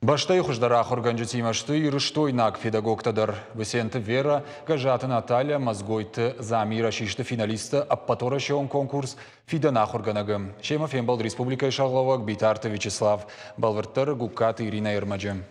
Баштай хуждарах организативашты ирыштойнак педагогтадыр. Весенті Вера, Гажаты Наталья, Мазгойты Замира шишты финалисты аппатора шеон конкурс фиданах органагым. Шема фембал республика шаглавак Битарты Вячеслав, Балвыртыр Гукаты Ирина Ермаджем.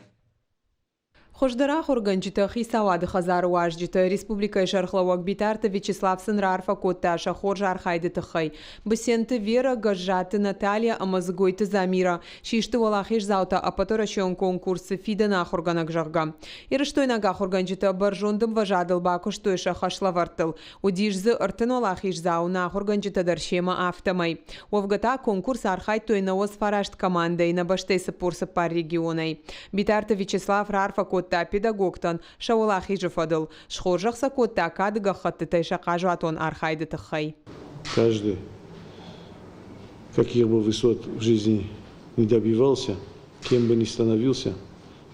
Хождарах органжиты хисавады хазар уажжиты республика шархлауак Битарты Вячеслав сынрарфа котташа хоржа архайды тыхай. Бесенті Вера, Гажаты Наталья, Амазгойты Замира. Шишты валахиш заута апатора шеон конкурсы фиданах органаг жағга. Ирыштойнагах органжиты баржондым важадыл бакуштойша хашлавартыл. Удижзы ыртын валахиш заунах органжиты даршема автомай. Овгата конкурс архай тойнауыз фарашт командой на баштей сыпурсы пар регионай. Битарты Вячеслав рарфа котта педагогтан шавалахи жифадыл. Шхоржахса котта кадыга хатты тайша кажуатон архайды тыхай. Каждый, каких бы высот в жизни не добивался, кем бы ни становился,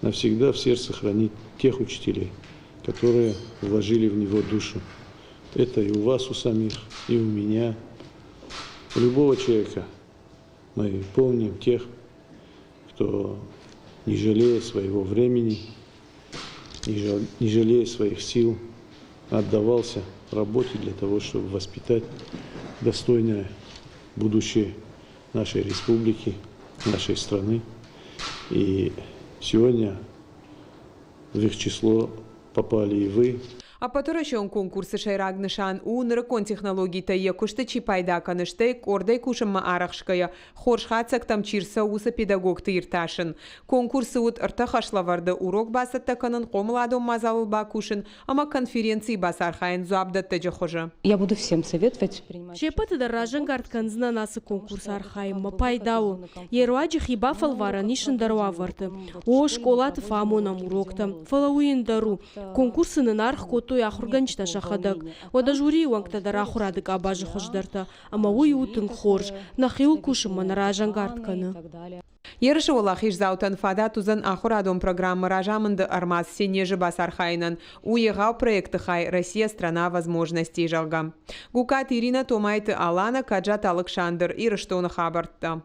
навсегда в сердце хранит тех учителей, которые вложили в него душу. Это и у вас, у самих, и у меня, у любого человека. Мы помним тех, кто, не жалея своего времени, не жалея своих сил, отдавался работе для того, чтобы воспитать достойное будущее нашей республики, нашей страны. И сегодня в их число попали и вы. Апатора шеон конкурсы шайрагнышан нырыкон технологий тайя куштычи пайда каныштай кордай кушамма арахшкая хоршхацак там чирса уса педагог тырташын. Конкурсы ут ыртахашлаварды урок басаттаканын комладом мазалыл бакушын, ама конференции басархайын зуабдатта жохожа. Я буду всем советовать принимать. Шепаты даражан гартканзна насы конкурс архайма пайдау. Еруаджи хиба фалвара нишын даруаварты. О школаты фамонам уроктам. Фалауин дару. Конкурсы нарх той ахурганчта шахадак. Ода жури уангта дарахурадык абажы хождарта. Ама уй утын хорж. Нахиул кушыма наражан гартканы. Ерші олахиш заутан фада тузан ахурадом программы ражамынды армаз сенежі басархайнан. Уегау проекты хай «Россия – страна возможностей» жалгам. Гукат Ирина Томайты Алана Каджат Александр Ирыштоны хабартта.